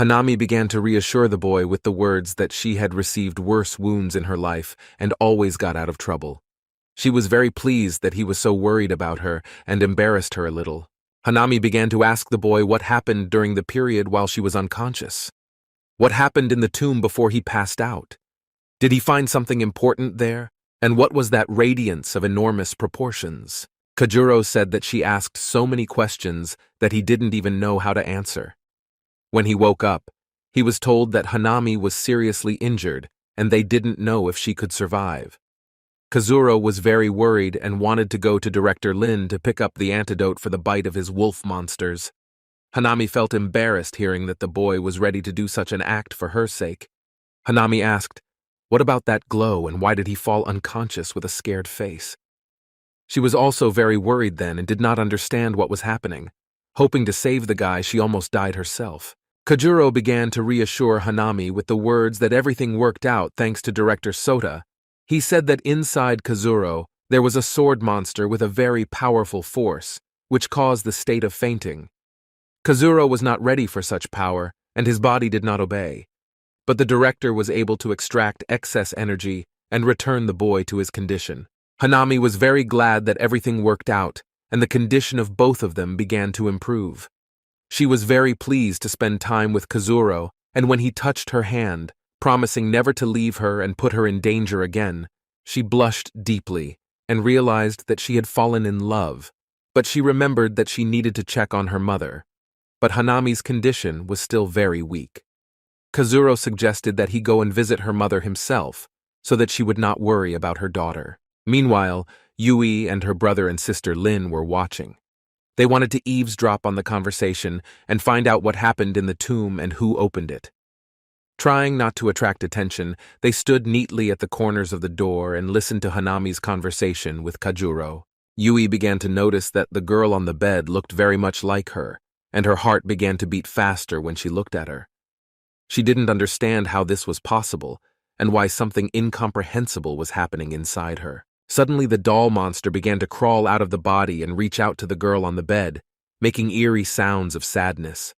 Hanami began to reassure the boy with the words that she had received worse wounds in her life and always got out of trouble. She was very pleased that he was so worried about her and embarrassed her a little. Hanami began to ask the boy what happened during the period while she was unconscious. What happened in the tomb before he passed out? Did he find something important there? And what was that radiance of enormous proportions? Kajuro said that she asked so many questions that he didn't even know how to answer. When he woke up, he was told that Hanami was seriously injured and they didn't know if she could survive. Kazuro was very worried and wanted to go to Director Lin to pick up the antidote for the bite of his wolf monsters. Hanami felt embarrassed hearing that the boy was ready to do such an act for her sake. Hanami asked, "What about that glow and why did he fall unconscious with a scared face?" She was also very worried then and did not understand what was happening. Hoping to save the guy, she almost died herself. Kajuro began to reassure Hanami with the words that everything worked out thanks to Director Sota. He said that inside Kazuro, there was a sword monster with a very powerful force, which caused the state of fainting. Kazuro was not ready for such power, and his body did not obey. But the director was able to extract excess energy and return the boy to his condition. Hanami was very glad that everything worked out, and the condition of both of them began to improve. She was very pleased to spend time with Kazuro, and when he touched her hand, promising never to leave her and put her in danger again, she blushed deeply and realized that she had fallen in love, but she remembered that she needed to check on her mother. But Hanami's condition was still very weak. Kazuro suggested that he go and visit her mother himself, so that she would not worry about her daughter. Meanwhile, Yui and her brother and sister Lin were watching. They wanted to eavesdrop on the conversation and find out what happened in the tomb and who opened it. Trying not to attract attention, they stood neatly at the corners of the door and listened to Hanami's conversation with Kajuro. Yui began to notice that the girl on the bed looked very much like her, and her heart began to beat faster when she looked at her. She didn't understand how this was possible and why something incomprehensible was happening inside her. Suddenly the doll monster began to crawl out of the body and reach out to the girl on the bed, making eerie sounds of sadness.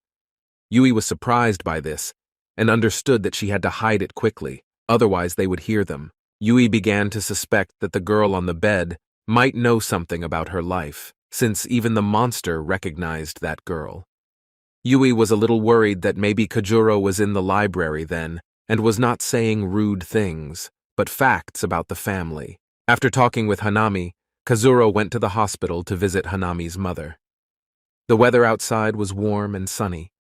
Yui was surprised by this and understood that she had to hide it quickly, otherwise they would hear them. Yui began to suspect that the girl on the bed might know something about her life, since even the monster recognized that girl. Yui was a little worried that maybe Kajuro was in the library then and was not saying rude things, but facts about the family. After talking with Hanami, Kazuro went to the hospital to visit Hanami's mother. The weather outside was warm and sunny.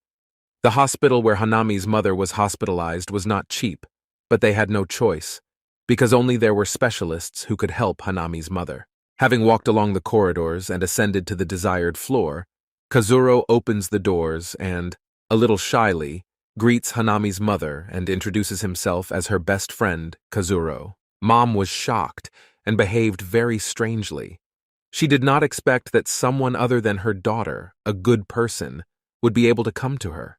The hospital where Hanami's mother was hospitalized was not cheap, but they had no choice, because only there were specialists who could help Hanami's mother. Having walked along the corridors and ascended to the desired floor, Kazuro opens the doors and, a little shyly, greets Hanami's mother and introduces himself as her best friend, Kazuro. Mom was shocked and behaved very strangely. She did not expect that someone other than her daughter, a good person, would be able to come to her.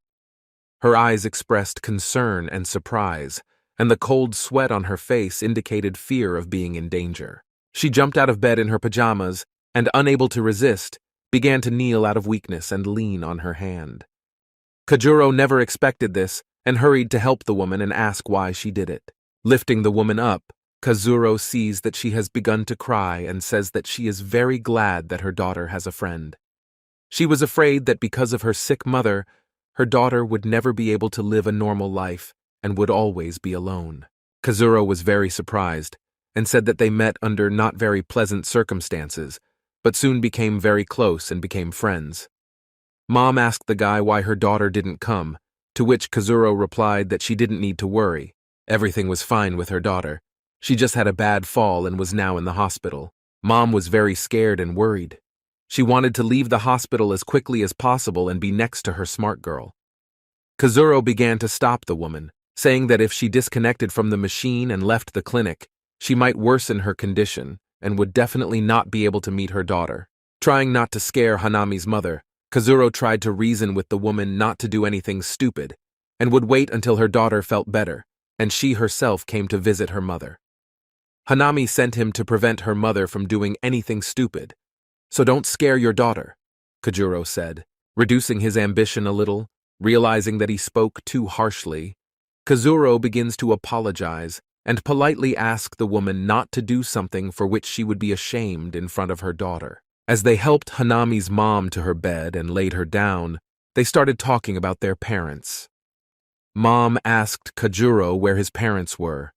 Her eyes expressed concern and surprise, and the cold sweat on her face indicated fear of being in danger. She jumped out of bed in her pajamas and, unable to resist, began to kneel out of weakness and lean on her hand. Kajuro never expected this and hurried to help the woman and ask why she did it. Lifting the woman up, Kazuro sees that she has begun to cry and says that she is very glad that her daughter has a friend. She was afraid that because of her sick mother, her daughter would never be able to live a normal life and would always be alone. Kazuro was very surprised and said that they met under not very pleasant circumstances, but soon became very close and became friends. Mom asked the guy why her daughter didn't come, to which Kazuro replied that she didn't need to worry. Everything was fine with her daughter. She just had a bad fall and was now in the hospital. Mom was very scared and worried. She wanted to leave the hospital as quickly as possible and be next to her smart girl. Kazuro began to stop the woman, saying that if she disconnected from the machine and left the clinic, she might worsen her condition and would definitely not be able to meet her daughter. Trying not to scare Hanami's mother, Kazuro tried to reason with the woman not to do anything stupid and would wait until her daughter felt better and she herself came to visit her mother. Hanami sent him to prevent her mother from doing anything stupid. "So don't scare your daughter," Kajuro said, reducing his ambition a little, Realizing that he spoke too harshly, Kazuro begins to apologize and politely ask the woman not to do something for which she would be ashamed in front of her daughter. As they helped Hanami's mom to her bed and laid her down, they started talking about their parents. Mom asked Kazuro where his parents were,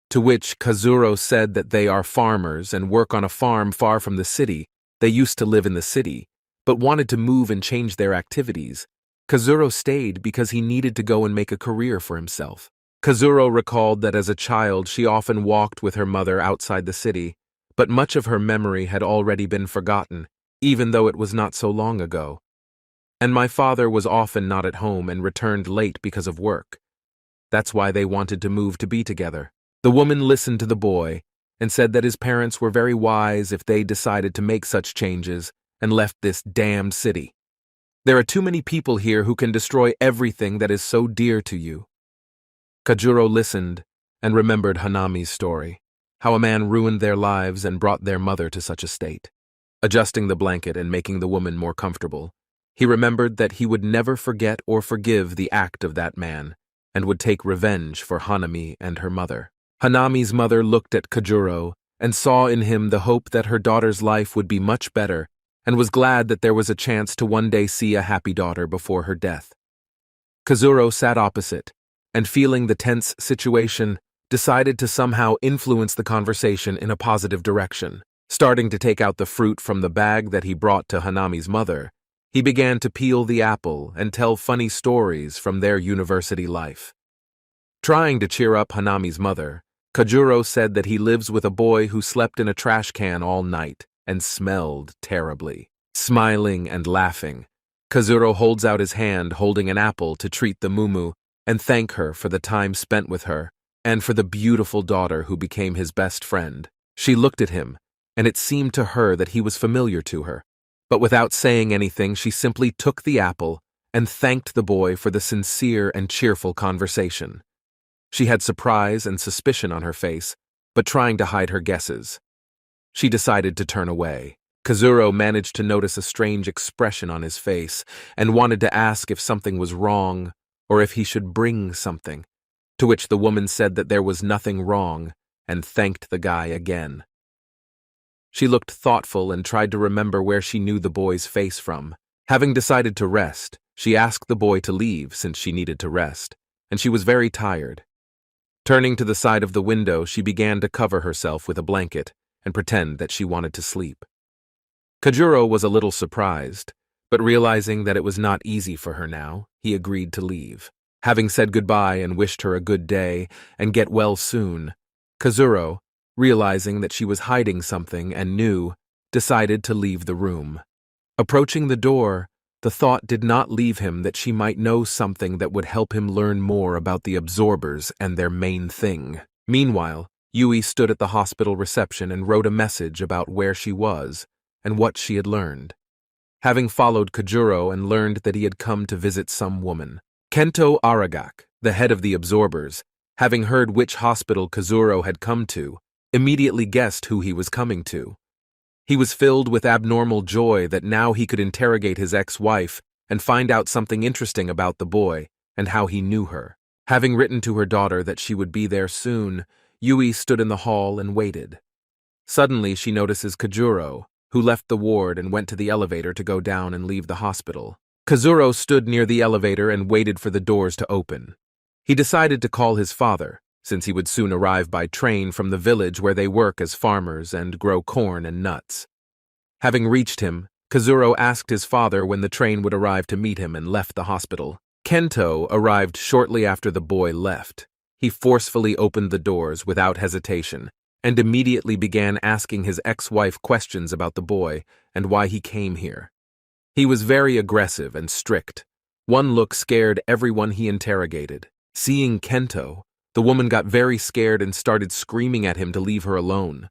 to which Kazuro said that they are farmers and work on a farm far from the city. They used to live in the city, but wanted to move and change their activities. Kazuro stayed because he needed to go and make a career for himself. Kazuro recalled that as a child she often walked with her mother outside the city, but much of her memory had already been forgotten, even though it was not so long ago. And my father was often not at home and returned late because of work. That's why they wanted to move to be together. The woman listened to the boy and said that his parents were very wise if they decided to make such changes and left this damned city. There are too many people here who can destroy everything that is so dear to you. Kazuro listened and remembered Hanami's story, how a man ruined their lives and brought their mother to such a state. Adjusting the blanket and making the woman more comfortable, he remembered that he would never forget or forgive the act of that man and would take revenge for Hanami and her mother. Hanami's mother looked at Kazuro and saw in him the hope that her daughter's life would be much better and was glad that there was a chance to one day see a happy daughter before her death. Kazuro sat opposite and, feeling the tense situation, decided to somehow influence the conversation in a positive direction. Starting to take out the fruit from the bag that he brought to Hanami's mother, he began to peel the apple and tell funny stories from their university life. Trying to cheer up Hanami's mother, Kazuro said that he lives with a boy who slept in a trash can all night and smelled terribly. Smiling and laughing, Kazuro holds out his hand holding an apple to treat the mumu and thank her for the time spent with her and for the beautiful daughter who became his best friend. She looked at him, and it seemed to her that he was familiar to her. But without saying anything, she simply took the apple and thanked the boy for the sincere and cheerful conversation. She had surprise and suspicion on her face, but trying to hide her guesses. She decided to turn away. Kazuro managed to notice a strange expression on his face and wanted to ask if something was wrong or if he should bring something, to which the woman said that there was nothing wrong and thanked the guy again. She looked thoughtful and tried to remember where she knew the boy's face from. Having decided to rest, she asked the boy to leave since she needed to rest, and she was very tired. Turning to the side of the window, she began to cover herself with a blanket and pretend that she wanted to sleep. Kazuro was a little surprised, but realizing that it was not easy for her now, he agreed to leave. Having said goodbye and wished her a good day and get well soon, Kazuro, realizing that she was hiding something and knew, decided to leave the room. Approaching the door, the thought did not leave him that she might know something that would help him learn more about the absorbers and their main thing. Meanwhile, Yui stood at the hospital reception and wrote a message about where she was and what she had learned. Having followed Kazuro and learned that he had come to visit some woman. Kento Aragaki, the head of the absorbers, having heard which hospital Kazuro had come to, immediately guessed who he was coming to. He was filled with abnormal joy that now he could interrogate his ex-wife and find out something interesting about the boy and how he knew her. Having written to her daughter that she would be there soon, Yui stood in the hall and waited. Suddenly she notices Kazuro, who left the ward and went to the elevator to go down and leave the hospital. Kazuro stood near the elevator and waited for the doors to open. He decided to call his father, since he would soon arrive by train from the village where they work as farmers and grow corn and nuts. Having reached him, Kazuro asked his father when the train would arrive to meet him and left the hospital. Kento arrived shortly after the boy left. He forcefully opened the doors without hesitation and immediately began asking his ex-wife questions about the boy and why he came here. He was very aggressive and strict. One look scared everyone he interrogated. Seeing Kento, the woman got very scared and started screaming at him to leave her alone.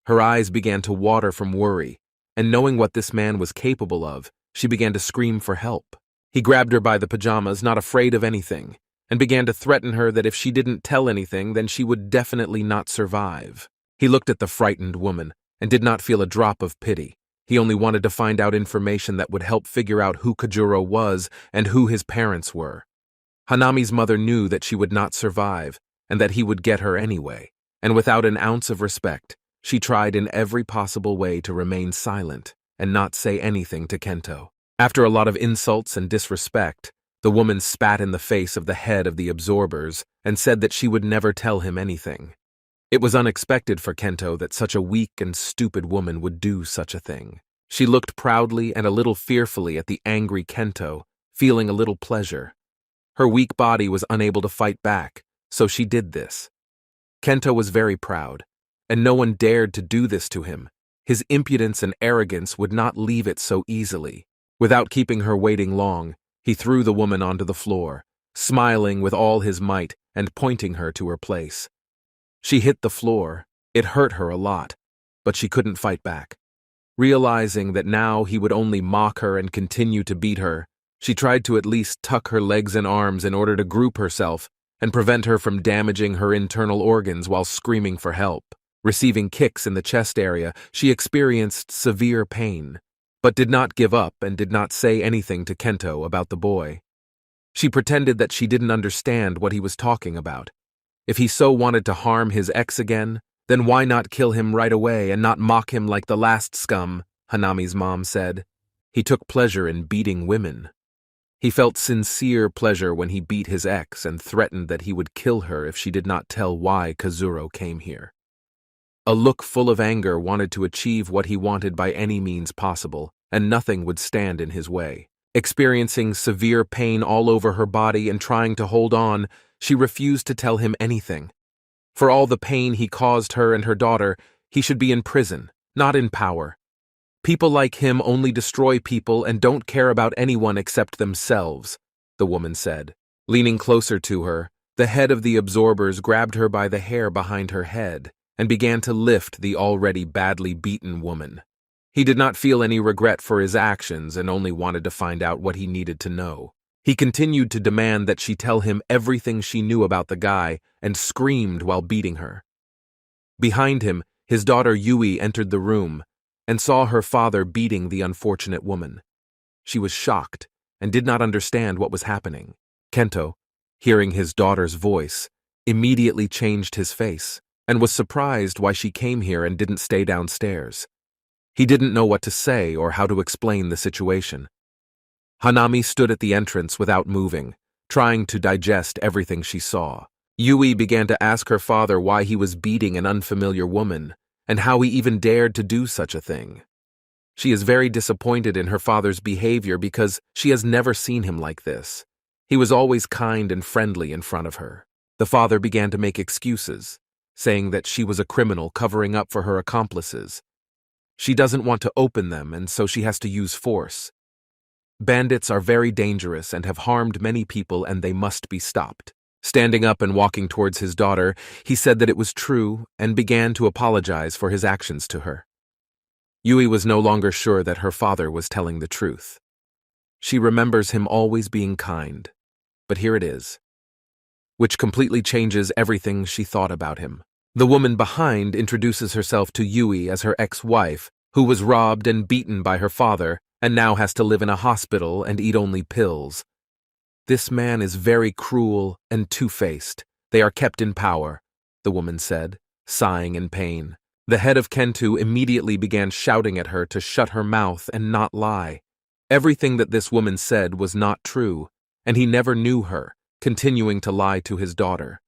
Her eyes began to water from worry, and knowing what this man was capable of, she began to scream for help. He grabbed her by the pajamas, not afraid of anything, and began to threaten her that if she didn't tell anything, then she would definitely not survive. He looked at the frightened woman and did not feel a drop of pity. He only wanted to find out information that would help figure out who Kajuro was and who his parents were. Hanami's mother knew that she would not survive, and that he would get her anyway, and without an ounce of respect, she tried in every possible way to remain silent and not say anything to Kento. After a lot of insults and disrespect, the woman spat in the face of the head of the absorbers and said that she would never tell him anything. It was unexpected for Kento that such a weak and stupid woman would do such a thing. She looked proudly and a little fearfully at the angry Kento, feeling a little pleasure. Her weak body was unable to fight back, so she did this. Kento was very proud, and no one dared to do this to him. His impudence and arrogance would not leave it so easily. Without keeping her waiting long, he threw the woman onto the floor, smiling with all his might and pointing her to her place. She hit the floor. It hurt her a lot, but she couldn't fight back. Realizing that now he would only mock her and continue to beat her, she tried to at least tuck her legs and arms in order to group herself and prevent her from damaging her internal organs while screaming for help. Receiving kicks in the chest area, she experienced severe pain, but did not give up and did not say anything to Kento about the boy. She pretended that she didn't understand what he was talking about. If he so wanted to harm his ex again, then why not kill him right away and not mock him like the last scum, Hanami's mom said. He took pleasure in beating women. He felt sincere pleasure when he beat his ex and threatened that he would kill her if she did not tell why Kazuro came here. A look full of anger wanted to achieve what he wanted by any means possible, and nothing would stand in his way. Experiencing severe pain all over her body and trying to hold on, she refused to tell him anything. For all the pain he caused her and her daughter, he should be in prison, not in power. People like him only destroy people and don't care about anyone except themselves, the woman said. Leaning closer to her, the head of the absorbers grabbed her by the hair behind her head and began to lift the already badly beaten woman. He did not feel any regret for his actions and only wanted to find out what he needed to know. He continued to demand that she tell him everything she knew about the guy and screamed while beating her. Behind him, his daughter Yui entered the room and saw her father beating the unfortunate woman. She was shocked and did not understand what was happening. Kento, hearing his daughter's voice, immediately changed his face and was surprised why she came here and didn't stay downstairs. He didn't know what to say or how to explain the situation. Hanami stood at the entrance without moving, trying to digest everything she saw. Yui began to ask her father why he was beating an unfamiliar woman, and how he even dared to do such a thing. She is very disappointed in her father's behavior because she has never seen him like this. He was always kind and friendly in front of her. The father began to make excuses, saying that she was a criminal covering up for her accomplices. She doesn't want to open them, and so she has to use force. Bandits are very dangerous and have harmed many people, and they must be stopped. Standing up and walking towards his daughter, he said that it was true and began to apologize for his actions to her. Yui was no longer sure that her father was telling the truth. She remembers him always being kind, but here it is, which completely changes everything she thought about him. The woman behind introduces herself to Yui as her ex-wife, who was robbed and beaten by her father and now has to live in a hospital and eat only pills. This man is very cruel and two-faced. They are kept in power, the woman said, sighing in pain. The head of Kento immediately began shouting at her to shut her mouth and not lie. Everything that this woman said was not true, and he never knew her, continuing to lie to his daughter.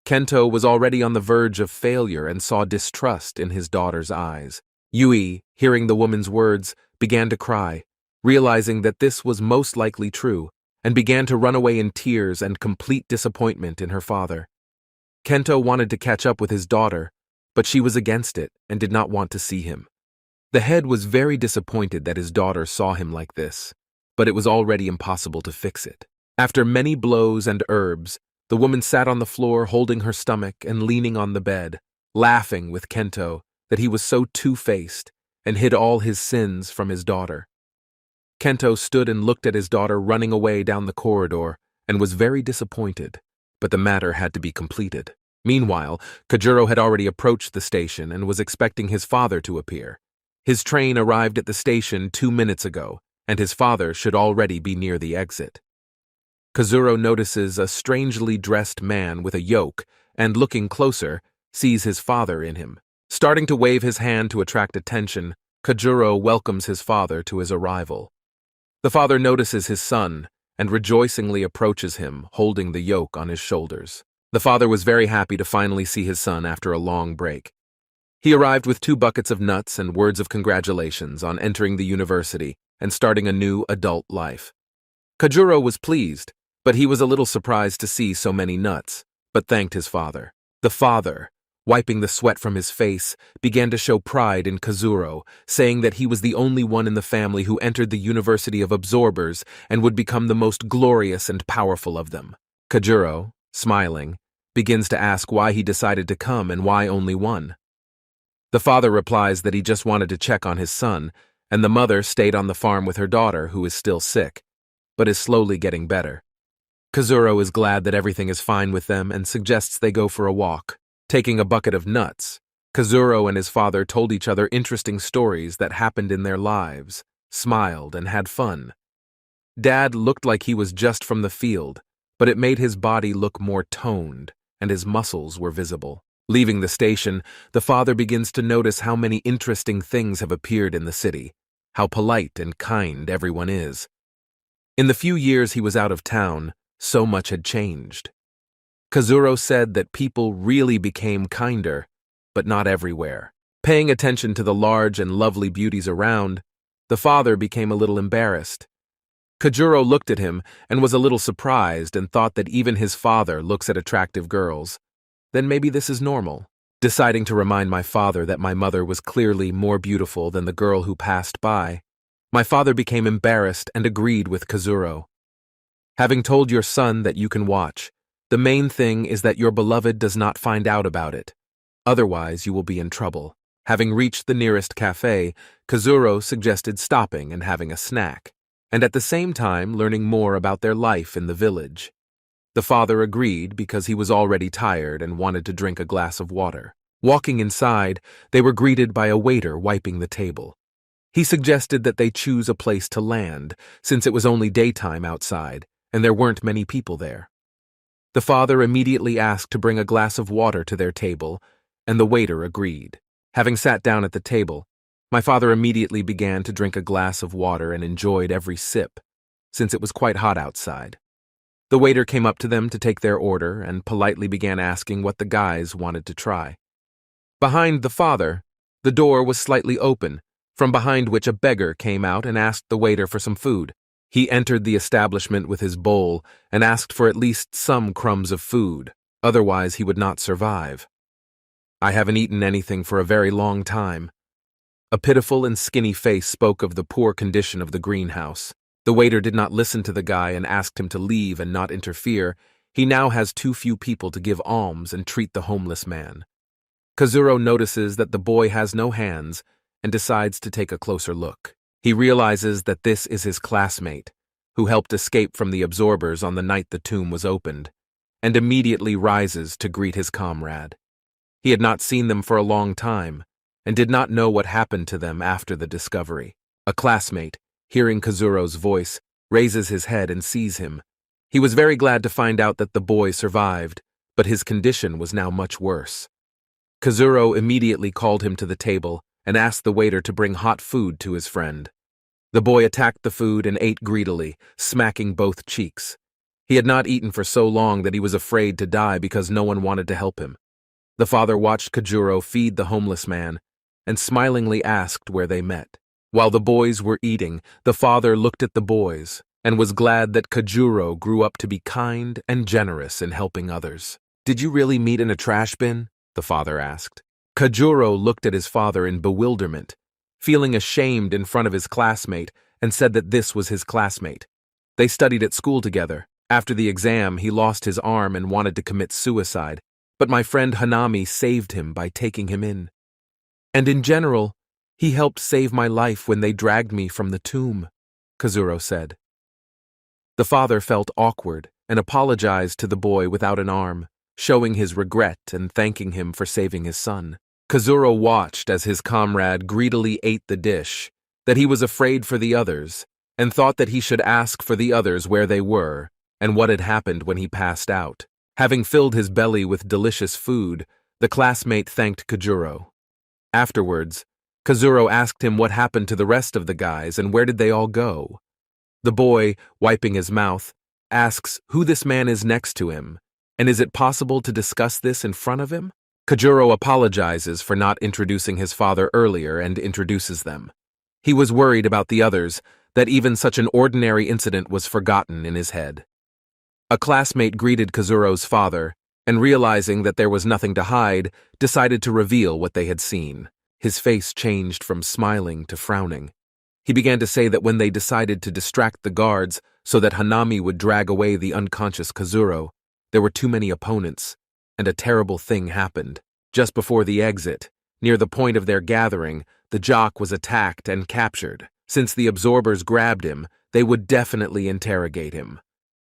Kento was already on the verge of failure and saw distrust in his daughter's eyes. Yui, hearing the woman's words, began to cry, realizing that this was most likely true, and began to run away in tears and complete disappointment in her father. Kento wanted to catch up with his daughter, but she was against it and did not want to see him. The head was very disappointed that his daughter saw him like this, but it was already impossible to fix it. After many blows and herbs, the woman sat on the floor holding her stomach and leaning on the bed, laughing with Kento that he was so two-faced and hid all his sins from his daughter. Kento stood and looked at his daughter running away down the corridor and was very disappointed, but the matter had to be completed. Meanwhile, Kajuro had already approached the station and was expecting his father to appear. His train arrived at the station 2 minutes ago, and his father should already be near the exit. Kazuro notices a strangely dressed man with a yoke and, looking closer, sees his father in him. Starting to wave his hand to attract attention, Kazuro welcomes his father to his arrival. The father notices his son and rejoicingly approaches him, holding the yoke on his shoulders. The father was very happy to finally see his son after a long break. He arrived with 2 buckets of nuts and words of congratulations on entering the university and starting a new adult life. Kazuro was pleased, but he was a little surprised to see so many nuts, but thanked his father. The father, wiping the sweat from his face, began to show pride in Kazuro, saying that he was the only one in the family who entered the University of Absorbers and would become the most glorious and powerful of them. Kazuro, smiling, begins to ask why he decided to come and why only one. The father replies that he just wanted to check on his son, and the mother stayed on the farm with her daughter, who is still sick, but is slowly getting better. Kazuro is glad that everything is fine with them and suggests they go for a walk. Taking a bucket of nuts, Kazuro and his father told each other interesting stories that happened in their lives, smiled, and had fun. Dad looked like he was just from the field, but it made his body look more toned, and his muscles were visible. Leaving the station, the father begins to notice how many interesting things have appeared in the city, how polite and kind everyone is. In the few years he was out of town, so much had changed. Kazuro said that people really became kinder, but not everywhere. Paying attention to the large and lovely beauties around, the father became a little embarrassed. Kazuro looked at him and was a little surprised and thought that even his father looks at attractive girls. Then maybe this is normal. Deciding to remind my father that my mother was clearly more beautiful than the girl who passed by, my father became embarrassed and agreed with Kazuro. Having told your son that you can watch, the main thing is that your beloved does not find out about it. Otherwise, you will be in trouble. Having reached the nearest cafe, Kazuro suggested stopping and having a snack, and at the same time learning more about their life in the village. The father agreed because he was already tired and wanted to drink a glass of water. Walking inside, they were greeted by a waiter wiping the table. He suggested that they choose a place to land, since it was only daytime outside, and there weren't many people there. The father immediately asked to bring a glass of water to their table, and the waiter agreed. Having sat down at the table, my father immediately began to drink a glass of water and enjoyed every sip, since it was quite hot outside. The waiter came up to them to take their order and politely began asking what the guys wanted to try. Behind the father, the door was slightly open, from behind which a beggar came out and asked the waiter for some food. He entered the establishment with his bowl and asked for at least some crumbs of food, otherwise he would not survive. I haven't eaten anything for a very long time. A pitiful and skinny face spoke of the poor condition of the greenhouse. The waiter did not listen to the guy and asked him to leave and not interfere. He now has too few people to give alms and treat the homeless man. Kazuro notices that the boy has no hands and decides to take a closer look. He realizes that this is his classmate, who helped escape from the absorbers on the night the tomb was opened, and immediately rises to greet his comrade. He had not seen them for a long time, and did not know what happened to them after the discovery. A classmate, hearing Kazuro's voice, raises his head and sees him. He was very glad to find out that the boy survived, but his condition was now much worse. Kazuro immediately called him to the table and asked the waiter to bring hot food to his friend. The boy attacked the food and ate greedily, smacking both cheeks. He had not eaten for so long that he was afraid to die because no one wanted to help him. The father watched Kazuro feed the homeless man and smilingly asked where they met. While the boys were eating, the father looked at the boys and was glad that Kazuro grew up to be kind and generous in helping others. "Did you really meet in a trash bin?" the father asked. Kazuro looked at his father in bewilderment, feeling ashamed in front of his classmate, and said that this was his classmate. They studied at school together. After the exam, he lost his arm and wanted to commit suicide, but my friend Hanami saved him by taking him in. And in general, he helped save my life when they dragged me from the tomb, Kazuro said. The father felt awkward and apologized to the boy without an arm, showing his regret and thanking him for saving his son. Kazuro watched as his comrade greedily ate the dish, that he was afraid for the others, and thought that he should ask for the others where they were and what had happened when he passed out. Having filled his belly with delicious food, the classmate thanked Kajuro. Afterwards, Kazuro asked him what happened to the rest of the guys and where did they all go. The boy, wiping his mouth, asks who this man is next to him, and is it possible to discuss this in front of him? Kajuro apologizes for not introducing his father earlier and introduces them. He was worried about the others, that even such an ordinary incident was forgotten in his head. A classmate greeted Kazuro's father, and realizing that there was nothing to hide, decided to reveal what they had seen. His face changed from smiling to frowning. He began to say that when they decided to distract the guards so that Hanami would drag away the unconscious Kazuro, there were too many opponents, and a terrible thing happened. Just before the exit, near the point of their gathering, the jock was attacked and captured. Since the absorbers grabbed him, they would definitely interrogate him.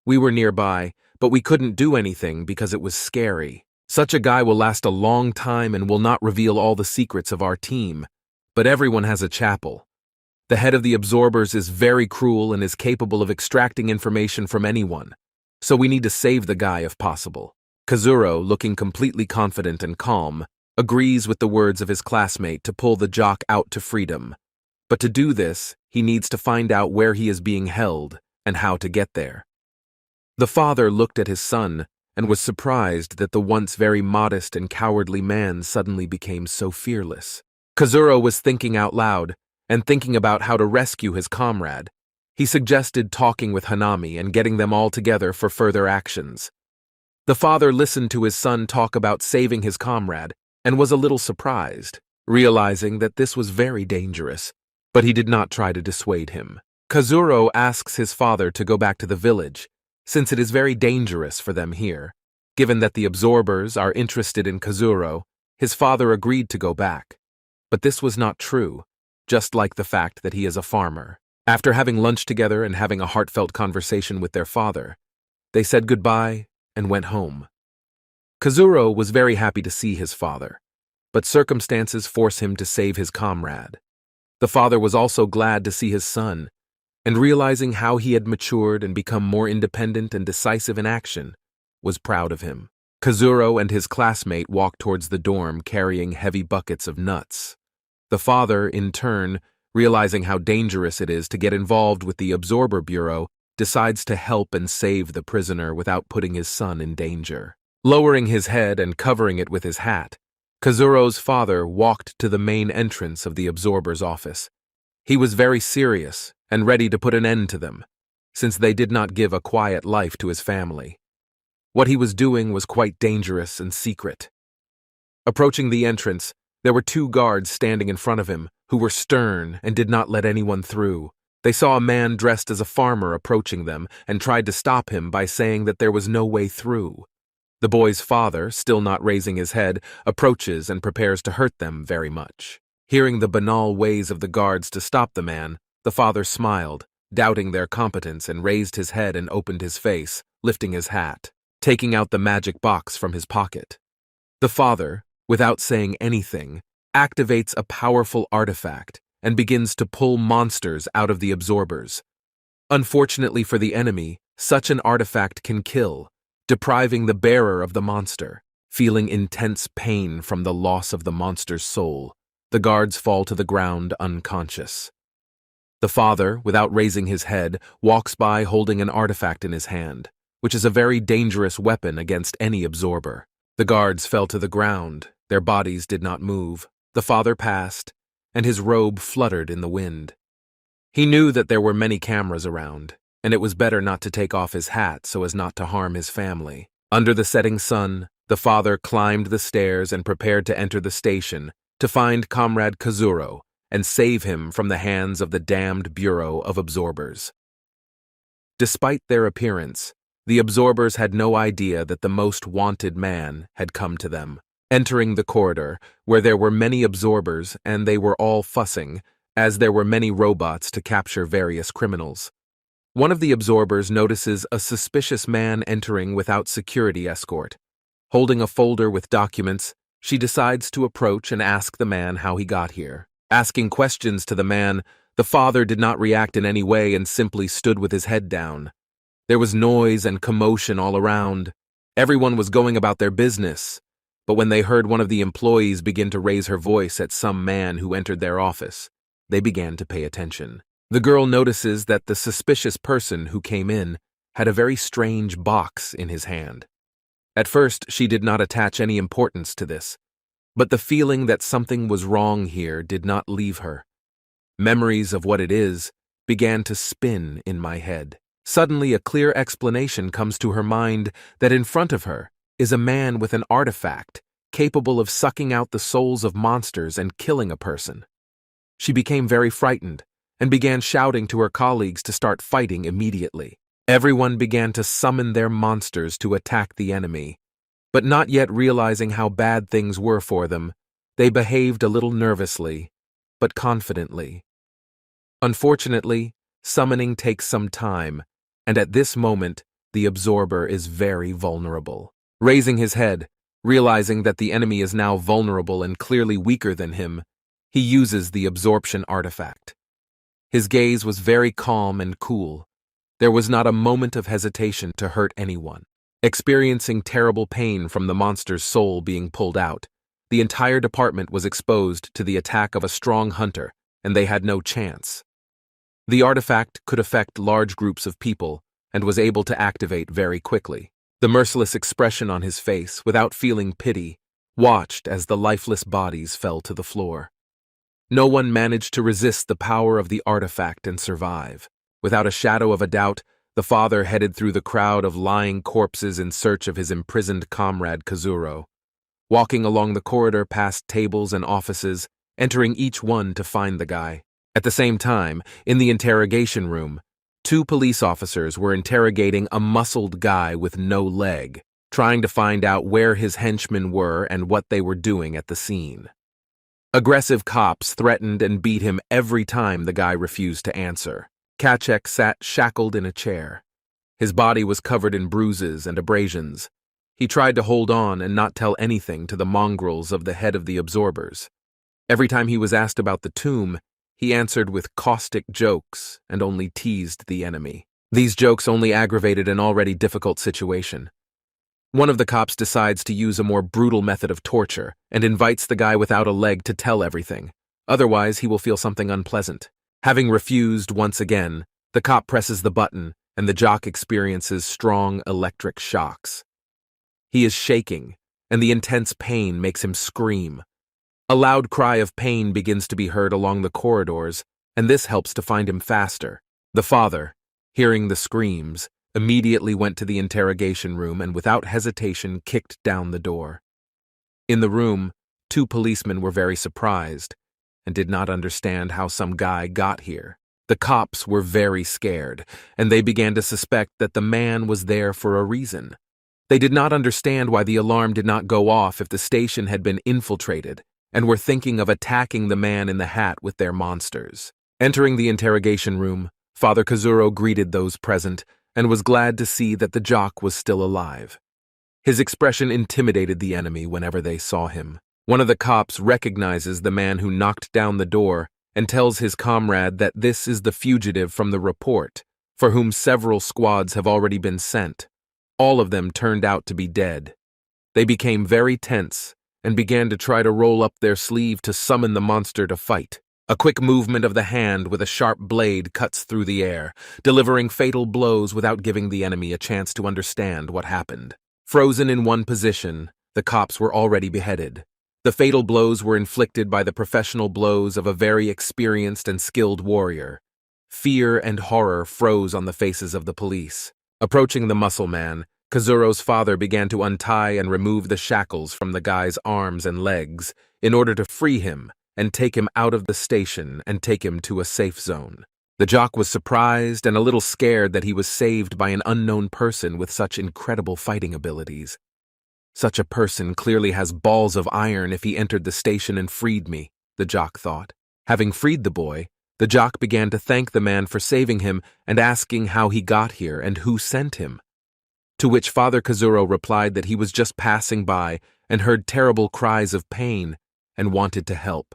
We were nearby, but we couldn't do anything because it was scary. Such a guy will last a long time and will not reveal all the secrets of our team. But everyone has a chapel. The head of the absorbers is very cruel and is capable of extracting information from anyone. So we need to save the guy if possible. Kazuro, looking completely confident and calm, agrees with the words of his classmate to pull the jock out to freedom. But to do this, he needs to find out where he is being held and how to get there. The father looked at his son and was surprised that the once very modest and cowardly man suddenly became so fearless. Kazuro was thinking out loud and thinking about how to rescue his comrade. He suggested talking with Hanami and getting them all together for further actions. The father listened to his son talk about saving his comrade and was a little surprised, realizing that this was very dangerous, but he did not try to dissuade him. Kazuro asks his father to go back to the village, since it is very dangerous for them here. Given that the absorbers are interested in Kazuro, his father agreed to go back. But this was not true, just like the fact that he is a farmer. After having lunch together and having a heartfelt conversation with their father, they said goodbye and went home. Kazuro was very happy to see his father, but circumstances force him to save his comrade. The father was also glad to see his son, and realizing how he had matured and become more independent and decisive in action, was proud of him. Kazuro and his classmate walked towards the dorm carrying heavy buckets of nuts. The father, in turn, realizing how dangerous it is to get involved with the Absorber Bureau, decides to help and save the prisoner without putting his son in danger. Lowering his head and covering it with his hat, Kazuro's father walked to the main entrance of the Absorber's office. He was very serious and ready to put an end to them, since they did not give a quiet life to his family. What he was doing was quite dangerous and secret. Approaching the entrance, there were 2 guards standing in front of him, who were stern and did not let anyone through. They saw a man dressed as a farmer approaching them and tried to stop him by saying that there was no way through. The boy's father, still not raising his head, approaches and prepares to hurt them very much. Hearing the banal ways of the guards to stop the man, the father smiled, doubting their competence, and raised his head and opened his face, lifting his hat, taking out the magic box from his pocket. The father, without saying anything, activates a powerful artifact and begins to pull monsters out of the absorbers. Unfortunately for the enemy, such an artifact can kill, depriving the bearer of the monster. Feeling intense pain from the loss of the monster's soul, the guards fall to the ground unconscious. The father, without raising his head, walks by holding an artifact in his hand, which is a very dangerous weapon against any absorber. The guards fell to the ground, their bodies did not move. The father passed, and his robe fluttered in the wind. He knew that there were many cameras around, and it was better not to take off his hat so as not to harm his family. Under the setting sun, the father climbed the stairs and prepared to enter the station to find Comrade Kazuro and save him from the hands of the damned Bureau of Absorbers. Despite their appearance, the absorbers had no idea that the most wanted man had come to them. Entering the corridor, where there were many absorbers and they were all fussing, as there were many robots to capture various criminals. One of the absorbers notices a suspicious man entering without security escort. Holding a folder with documents, She decides to approach and ask the man how he got here. Asking questions to the man, the father did not react in any way and simply stood with his head down. There was noise and commotion all around. Everyone was going about their business, but when they heard one of the employees begin to raise her voice at some man who entered their office, they began to pay attention. The girl notices that the suspicious person who came in had a very strange box in his hand. At first, she did not attach any importance to this, but the feeling that something was wrong here did not leave her. Memories of what it is began to spin in my head. Suddenly, a clear explanation comes to her mind that in front of her is a man with an artifact capable of sucking out the souls of monsters and killing a person. She became very frightened and began shouting to her colleagues to start fighting immediately. Everyone began to summon their monsters to attack the enemy, but not yet realizing how bad things were for them, they behaved a little nervously, but confidently. Unfortunately, summoning takes some time, and at this moment, the absorber is very vulnerable. Raising his head, realizing that the enemy is now vulnerable and clearly weaker than him, he uses the absorption artifact. His gaze was very calm and cool. There was not a moment of hesitation to hurt anyone. Experiencing terrible pain from the monster's soul being pulled out, the entire department was exposed to the attack of a strong hunter, and they had no chance. The artifact could affect large groups of people and was able to activate very quickly. The merciless expression on his face, without feeling pity, watched as the lifeless bodies fell to the floor. No one managed to resist the power of the artifact and survive. Without a shadow of a doubt, the father headed through the crowd of lying corpses in search of his imprisoned comrade Kazuro, walking along the corridor past tables and offices, entering each one to find the guy. At the same time, in the interrogation room, 2 police officers were interrogating a muscled guy with no leg, trying to find out where his henchmen were and what they were doing at the scene. Aggressive cops threatened and beat him every time the guy refused to answer. Kachek sat shackled in a chair. His body was covered in bruises and abrasions. He tried to hold on and not tell anything to the mongrels of the head of the absorbers. Every time he was asked about the tomb, he answered with caustic jokes and only teased the enemy. These jokes only aggravated an already difficult situation. One of the cops decides to use a more brutal method of torture and invites the guy without a leg to tell everything. Otherwise, he will feel something unpleasant. Having refused once again, the cop presses the button and the jock experiences strong electric shocks. He is shaking, and the intense pain makes him scream. A loud cry of pain begins to be heard along the corridors, and this helps to find him faster. The father, hearing the screams, immediately went to the interrogation room and without hesitation kicked down the door. In the room, 2 policemen were very surprised and did not understand how some guy got here. The cops were very scared, and they began to suspect that the man was there for a reason. They did not understand why the alarm did not go off if the station had been infiltrated, and were thinking of attacking the man in the hat with their monsters. Entering the interrogation room, Father Kazuro greeted those present and was glad to see that the jock was still alive. His expression intimidated the enemy whenever they saw him. One of the cops recognizes the man who knocked down the door and tells his comrade that this is the fugitive from the report, for whom several squads have already been sent. All of them turned out to be dead. They became very tense and began to try to roll up their sleeve to summon the monster to fight. A quick movement of the hand with a sharp blade cuts through the air, delivering fatal blows without giving the enemy a chance to understand what happened. Frozen in one position, the cops were already beheaded. The fatal blows were inflicted by the professional blows of a very experienced and skilled warrior. Fear and horror froze on the faces of the police. Approaching the muscle man, Kazuro's father began to untie and remove the shackles from the guy's arms and legs in order to free him and take him out of the station and take him to a safe zone. The jock was surprised and a little scared that he was saved by an unknown person with such incredible fighting abilities. Such a person clearly has balls of iron if he entered the station and freed me, the jock thought. Having freed the boy, the jock began to thank the man for saving him and asking how he got here and who sent him. To which Father Kazuro replied that he was just passing by and heard terrible cries of pain and wanted to help.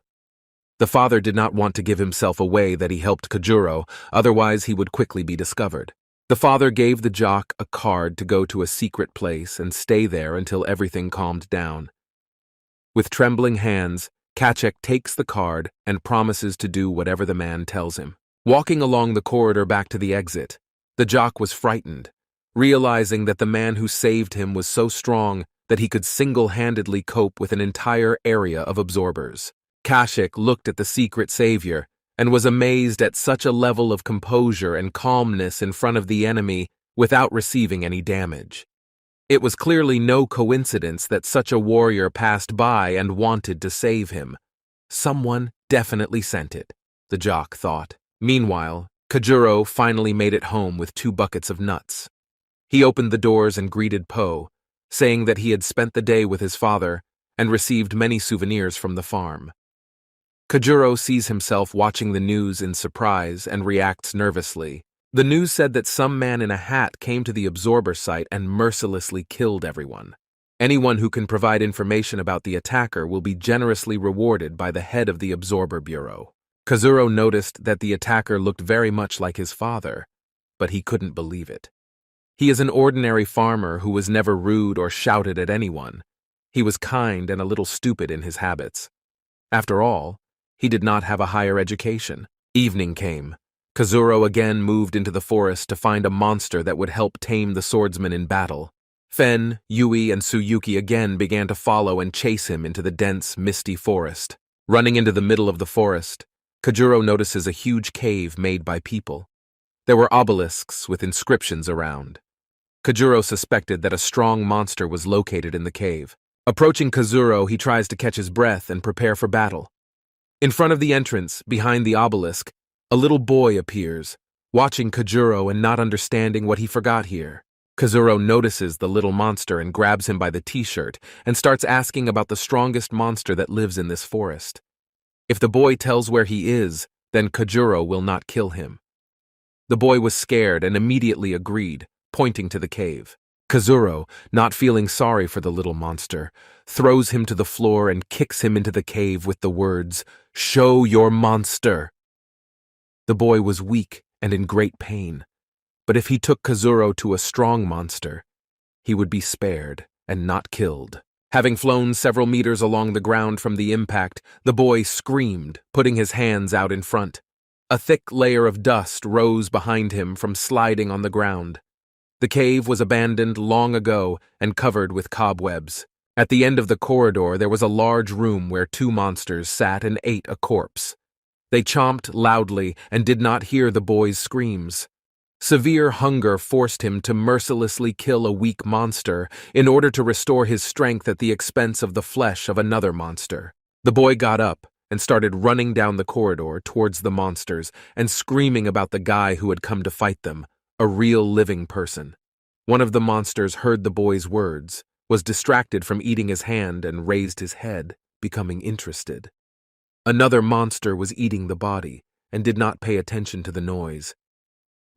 The father did not want to give himself away that he helped Kojuro, otherwise he would quickly be discovered. The father gave the jock a card to go to a secret place and stay there until everything calmed down. With trembling hands, Kachek takes the card and promises to do whatever the man tells him. Walking along the corridor back to the exit, the jock was frightened, realizing that the man who saved him was so strong that he could single-handedly cope with an entire area of absorbers. Kachek looked at the secret savior and was amazed at such a level of composure and calmness in front of the enemy without receiving any damage. It was clearly no coincidence that such a warrior passed by and wanted to save him. Someone definitely sent it, the jock thought. Meanwhile, Kojuro finally made it home with 2 buckets of nuts. He opened the doors and greeted Po, saying that he had spent the day with his father and received many souvenirs from the farm. Kojuro sees himself watching the news in surprise and reacts nervously. The news said that some man in a hat came to the absorber site and mercilessly killed everyone. Anyone who can provide information about the attacker will be generously rewarded by the head of the Absorber Bureau. Kojuro noticed that the attacker looked very much like his father, but he couldn't believe it. He is an ordinary farmer who was never rude or shouted at anyone. He was kind and a little stupid in his habits. After all, he did not have a higher education. Evening came. Kojuro again moved into the forest to find a monster that would help tame the swordsman in battle. Fen, Yui, and Tsuyuki again began to follow and chase him into the dense, misty forest. Running into the middle of the forest, Kojuro notices a huge cave made by people. There were obelisks with inscriptions around. Kojuro suspected that a strong monster was located in the cave. Approaching Kojuro, he tries to catch his breath and prepare for battle. In front of the entrance, behind the obelisk, a little boy appears, watching Kojuro and not understanding what he forgot here. Kojuro notices the little monster and grabs him by the t-shirt and starts asking about the strongest monster that lives in this forest. If the boy tells where he is, then Kojuro will not kill him. The boy was scared and immediately agreed, pointing to the cave. Kojuro, not feeling sorry for the little monster, throws him to the floor and kicks him into the cave with the words, "Show your monster!" The boy was weak and in great pain, but if he took Kojuro to a strong monster, he would be spared and not killed. Having flown several meters along the ground from the impact, the boy screamed, putting his hands out in front. A thick layer of dust rose behind him from sliding on the ground. The cave was abandoned long ago and covered with cobwebs. At the end of the corridor, there was a large room where 2 monsters sat and ate a corpse. They chomped loudly and did not hear the boy's screams. Severe hunger forced him to mercilessly kill a weak monster in order to restore his strength at the expense of the flesh of another monster. The boy got up and started running down the corridor towards the monsters and screaming about the guy who had come to fight them, a real living person. One of the monsters heard the boy's words, was distracted from eating his hand and raised his head, becoming interested. Another monster was eating the body and did not pay attention to the noise.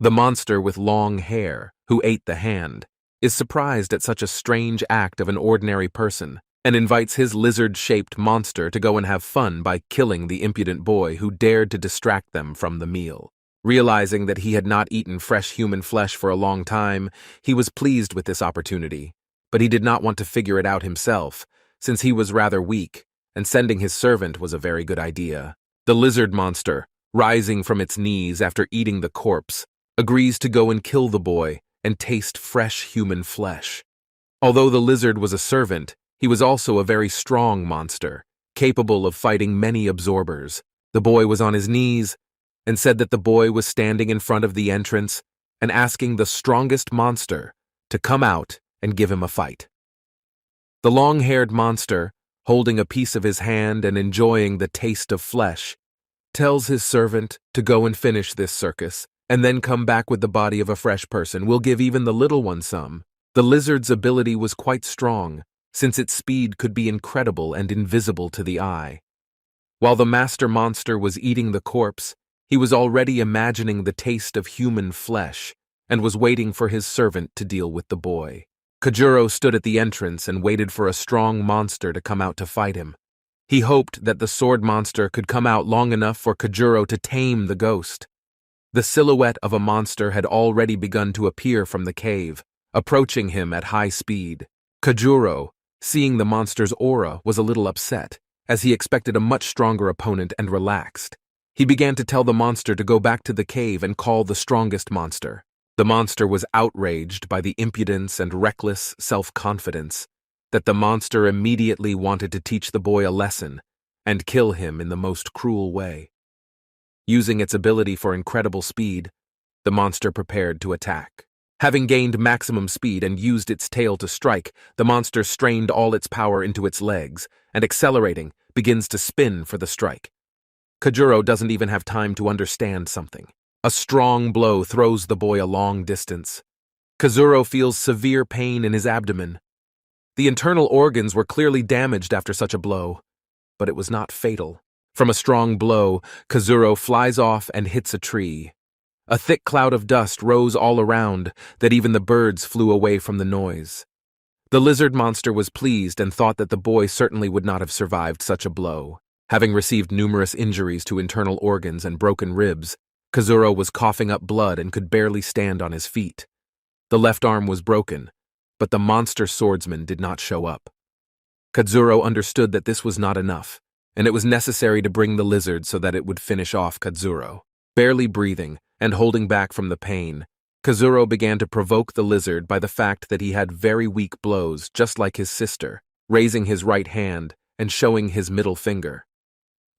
The monster with long hair, who ate the hand, is surprised at such a strange act of an ordinary person and invites his lizard-shaped monster to go and have fun by killing the impudent boy who dared to distract them from the meal. Realizing that he had not eaten fresh human flesh for a long time, he was pleased with this opportunity, but he did not want to figure it out himself, since he was rather weak, and sending his servant was a very good idea. The lizard monster, rising from its knees after eating the corpse, agrees to go and kill the boy and taste fresh human flesh. Although the lizard was a servant, he was also a very strong monster, capable of fighting many absorbers. The boy was on his knees and said that the boy was standing in front of the entrance and asking the strongest monster to come out and give him a fight. The long-haired monster, holding a piece of his hand and enjoying the taste of flesh, tells his servant to go and finish this circus and then come back with the body of a fresh person. We'll give even the little one some. The lizard's ability was quite strong, since its speed could be incredible and invisible to the eye. While the master monster was eating the corpse, he was already imagining the taste of human flesh and was waiting for his servant to deal with the boy. Kajuro stood at the entrance and waited for a strong monster to come out to fight him. He hoped that the sword monster could come out long enough for Kajuro to tame the ghost. The silhouette of a monster had already begun to appear from the cave, approaching him at high speed. Kajuro, seeing the monster's aura, was a little upset, as he expected a much stronger opponent, and relaxed. He began to tell the monster to go back to the cave and call the strongest monster. The monster was outraged by the impudence and reckless self-confidence that the monster immediately wanted to teach the boy a lesson and kill him in the most cruel way. Using its ability for incredible speed, the monster prepared to attack. Having gained maximum speed and used its tail to strike, the monster strained all its power into its legs, and accelerating, begins to spin for the strike. Kajuro doesn't even have time to understand something. A strong blow throws the boy a long distance. Kajuro feels severe pain in his abdomen. The internal organs were clearly damaged after such a blow, but it was not fatal. From a strong blow, Kajuro flies off and hits a tree. A thick cloud of dust rose all around, that even the birds flew away from the noise. The lizard monster was pleased and thought that the boy certainly would not have survived such a blow. Having received numerous injuries to internal organs and broken ribs, Kajuro was coughing up blood and could barely stand on his feet. The left arm was broken, but the monster swordsman did not show up. Kajuro understood that this was not enough, and it was necessary to bring the lizard so that it would finish off Kajuro. Barely breathing and holding back from the pain, Kajuro began to provoke the lizard by the fact that he had very weak blows, just like his sister, raising his right hand and showing his middle finger.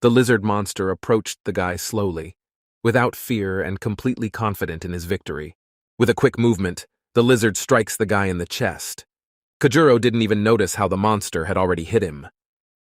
The lizard monster approached the guy slowly, without fear and completely confident in his victory. With a quick movement, the lizard strikes the guy in the chest. Kajuro didn't even notice how the monster had already hit him.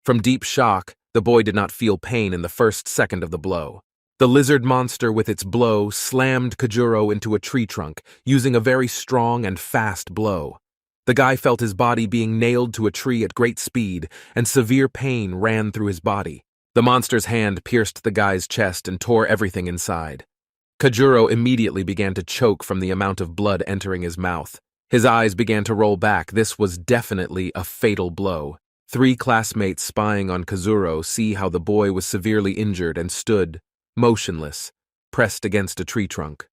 From deep shock, the boy did not feel pain in the first second of the blow. The lizard monster with its blow slammed Kajuro into a tree trunk, using a very strong and fast blow. The guy felt his body being nailed to a tree at great speed, and severe pain ran through his body. The monster's hand pierced the guy's chest and tore everything inside. Kajuro immediately began to choke from the amount of blood entering his mouth. His eyes began to roll back. This was definitely a fatal blow. 3 classmates spying on Kajuro see how the boy was severely injured and stood, motionless, pressed against a tree trunk.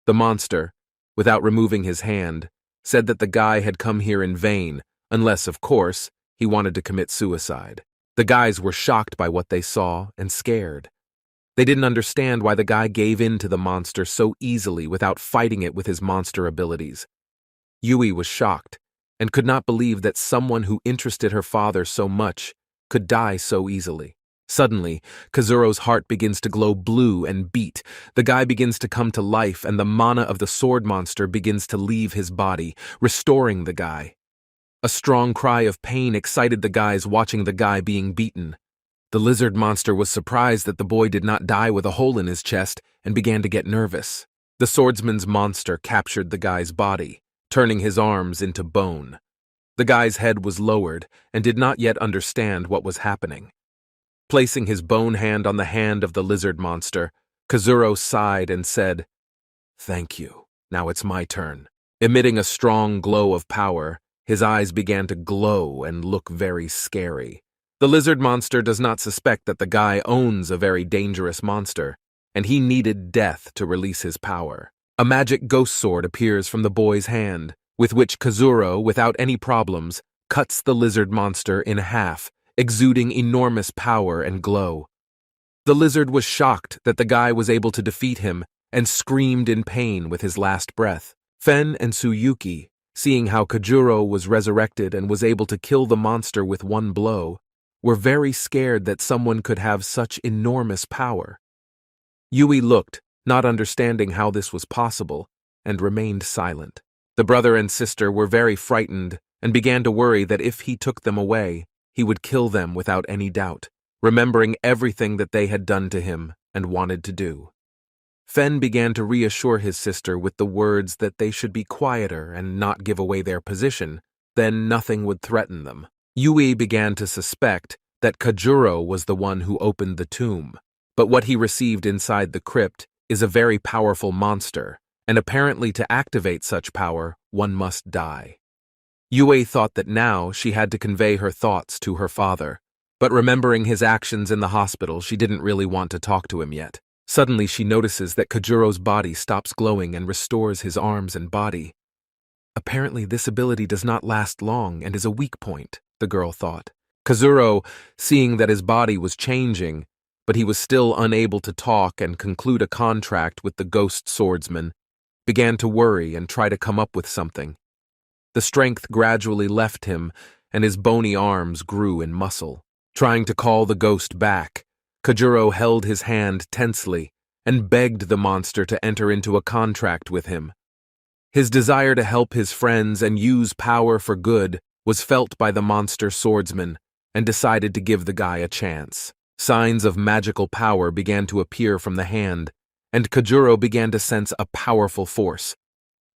The monster, without removing his hand, said that the guy had come here in vain, unless, of course, he wanted to commit suicide. The guys were shocked by what they saw and scared. They didn't understand why the guy gave in to the monster so easily without fighting it with his monster abilities. Yui was shocked and could not believe that someone who interested her father so much could die so easily. Suddenly, Kazuro's heart begins to glow blue and beat. The guy begins to come to life, and the mana of the sword monster begins to leave his body, restoring the guy. A strong cry of pain excited the guys watching the guy being beaten. The lizard monster was surprised that the boy did not die with a hole in his chest and began to get nervous. The swordsman's monster captured the guy's body, turning his arms into bone. The guy's head was lowered and did not yet understand what was happening. Placing his bone hand on the hand of the lizard monster, Kazuro sighed and said, "Thank you. Now it's my turn." Emitting a strong glow of power, his eyes began to glow and look very scary. The lizard monster does not suspect that the guy owns a very dangerous monster, and he needed death to release his power. A magic ghost sword appears from the boy's hand, with which Kazuro, without any problems, cuts the lizard monster in half, exuding enormous power and glow. The lizard was shocked that the guy was able to defeat him and screamed in pain with his last breath. Fen and Tsuyuki, seeing how Kajuro was resurrected and was able to kill the monster with one blow, were very scared that someone could have such enormous power. Yui looked, not understanding how this was possible, and remained silent. The brother and sister were very frightened and began to worry that if he took them away, he would kill them without any doubt, remembering everything that they had done to him and wanted to do. Fen began to reassure his sister with the words that they should be quieter and not give away their position, then nothing would threaten them. Yui began to suspect that Kajuro was the one who opened the tomb, but what he received inside the crypt is a very powerful monster, and apparently to activate such power, one must die. Yue thought that now she had to convey her thoughts to her father, but remembering his actions in the hospital, she didn't really want to talk to him yet. Suddenly, she notices that Kajuro's body stops glowing and restores his arms and body. Apparently, this ability does not last long and is a weak point, the girl thought. Kazuro, seeing that his body was changing, but he was still unable to talk and conclude a contract with the ghost swordsman, began to worry and try to come up with something. The strength gradually left him, and his bony arms grew in muscle. Trying to call the ghost back, Kajuro held his hand tensely and begged the monster to enter into a contract with him. His desire to help his friends and use power for good was felt by the monster swordsman and decided to give the guy a chance. Signs of magical power began to appear from the hand, and Kajuro began to sense a powerful force.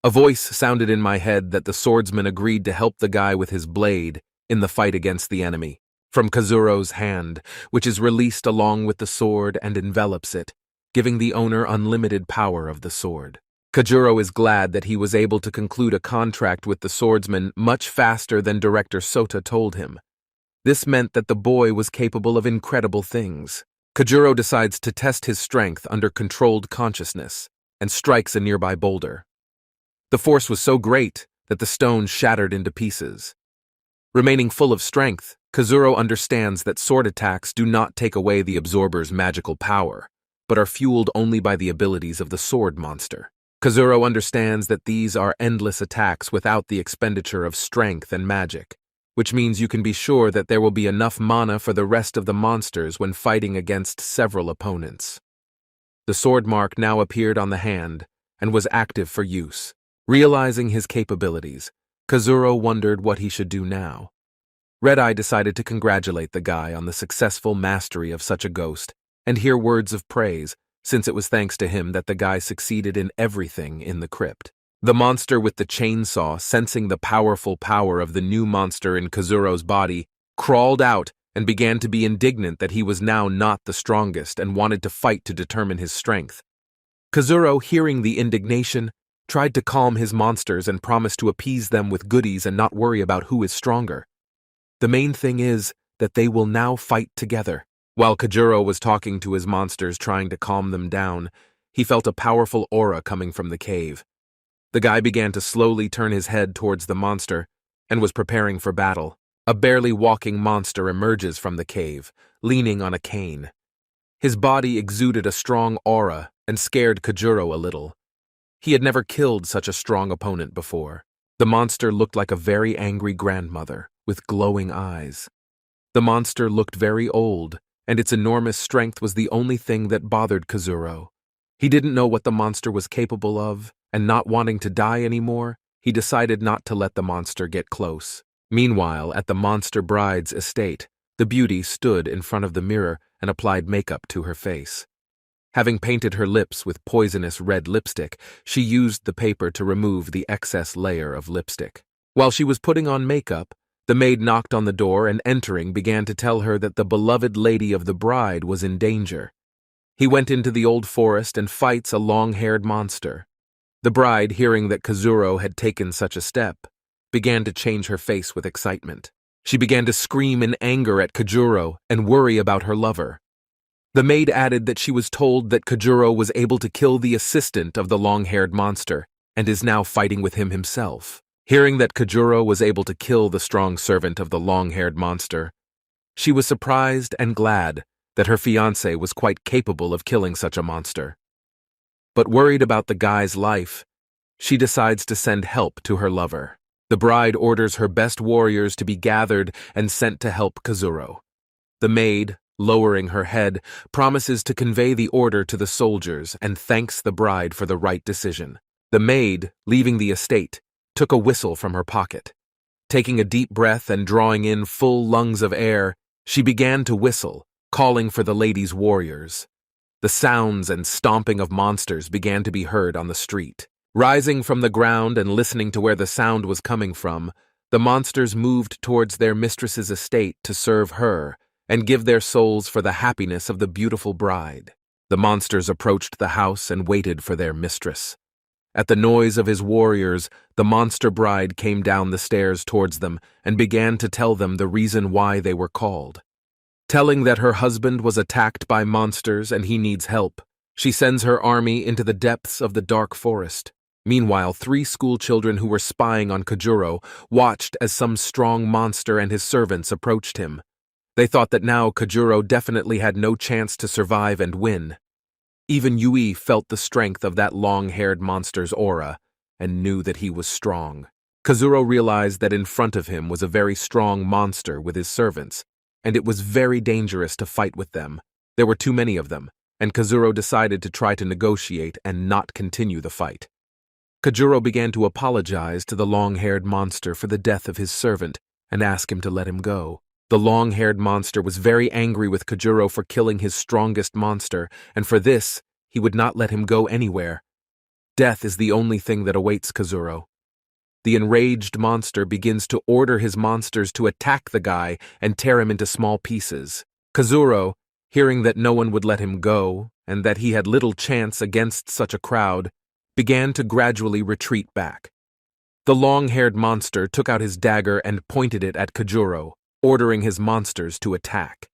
A voice sounded in my head that the swordsman agreed to help the guy with his blade in the fight against the enemy. From Kazuro's hand, which is released along with the sword and envelops it, giving the owner unlimited power of the sword. Kajuro is glad that he was able to conclude a contract with the swordsman much faster than Director Sota told him. This meant that the boy was capable of incredible things. Kajuro decides to test his strength under controlled consciousness and strikes a nearby boulder. The force was so great that the stone shattered into pieces. Remaining full of strength, Kazuro understands that sword attacks do not take away the absorber's magical power, but are fueled only by the abilities of the sword monster. Kazuro understands that these are endless attacks without the expenditure of strength and magic, which means you can be sure that there will be enough mana for the rest of the monsters when fighting against several opponents. The sword mark now appeared on the hand and was active for use. Realizing his capabilities, Kazuro wondered what he should do now. Red-Eye decided to congratulate the guy on the successful mastery of such a ghost and hear words of praise, since it was thanks to him that the guy succeeded in everything in the crypt. The monster with the chainsaw, sensing the powerful power of the new monster in Kazuro's body, crawled out and began to be indignant that he was now not the strongest and wanted to fight to determine his strength. Kazuro, hearing the indignation, tried to calm his monsters and promised to appease them with goodies and not worry about who is stronger. The main thing is that they will now fight together. While Kajuro was talking to his monsters trying to calm them down, he felt a powerful aura coming from the cave. The guy began to slowly turn his head towards the monster and was preparing for battle. A barely walking monster emerges from the cave, leaning on a cane. His body exuded a strong aura and scared Kajuro a little. He had never killed such a strong opponent before. The monster looked like a very angry grandmother with glowing eyes. The monster looked very old, and its enormous strength was the only thing that bothered Kazuro. He didn't know what the monster was capable of, and not wanting to die anymore, he decided not to let the monster get close. Meanwhile, at the monster bride's estate, the beauty stood in front of the mirror and applied makeup to her face. Having painted her lips with poisonous red lipstick, she used the paper to remove the excess layer of lipstick. While she was putting on makeup, the maid knocked on the door and entering began to tell her that the beloved lady of the bride was in danger. He went into the old forest and fights a long-haired monster. The bride, hearing that Kazuro had taken such a step, began to change her face with excitement. She began to scream in anger at Kajuro and worry about her lover. The maid added that she was told that Kajuro was able to kill the assistant of the long-haired monster and is now fighting with him himself. Hearing that Kajuro was able to kill the strong servant of the long-haired monster, she was surprised and glad that her fiancé was quite capable of killing such a monster. But worried about the guy's life, she decides to send help to her lover. The bride orders her best warriors to be gathered and sent to help Kazuro. The maid, lowering her head, promises to convey the order to the soldiers and thanks the bride for the right decision. The maid, leaving the estate, took a whistle from her pocket. Taking a deep breath and drawing in full lungs of air, she began to whistle, calling for the lady's warriors. The sounds and stomping of monsters began to be heard on the street. Rising from the ground and listening to where the sound was coming from, the monsters moved towards their mistress's estate to serve her and give their souls for the happiness of the beautiful bride. The monsters approached the house and waited for their mistress. At the noise of his warriors, the monster bride came down the stairs towards them and began to tell them the reason why they were called. Telling that her husband was attacked by monsters and he needs help, she sends her army into the depths of the dark forest. Meanwhile, 3 school children who were spying on Kojuro watched as some strong monster and his servants approached him. They thought that now Kojuro definitely had no chance to survive and win. Even Yui felt the strength of that long-haired monster's aura and knew that he was strong. Kazuro realized that in front of him was a very strong monster with his servants, and it was very dangerous to fight with them. There were too many of them, and Kazuro decided to try to negotiate and not continue the fight. Kojuro began to apologize to the long-haired monster for the death of his servant and ask him to let him go. The long-haired monster was very angry with Kojuro for killing his strongest monster, and for this, he would not let him go anywhere. Death is the only thing that awaits Kojuro. The enraged monster begins to order his monsters to attack the guy and tear him into small pieces. Kojuro, hearing that no one would let him go and that he had little chance against such a crowd, began to gradually retreat back. The long-haired monster took out his dagger and pointed it at Kojuro, ordering his monsters to attack.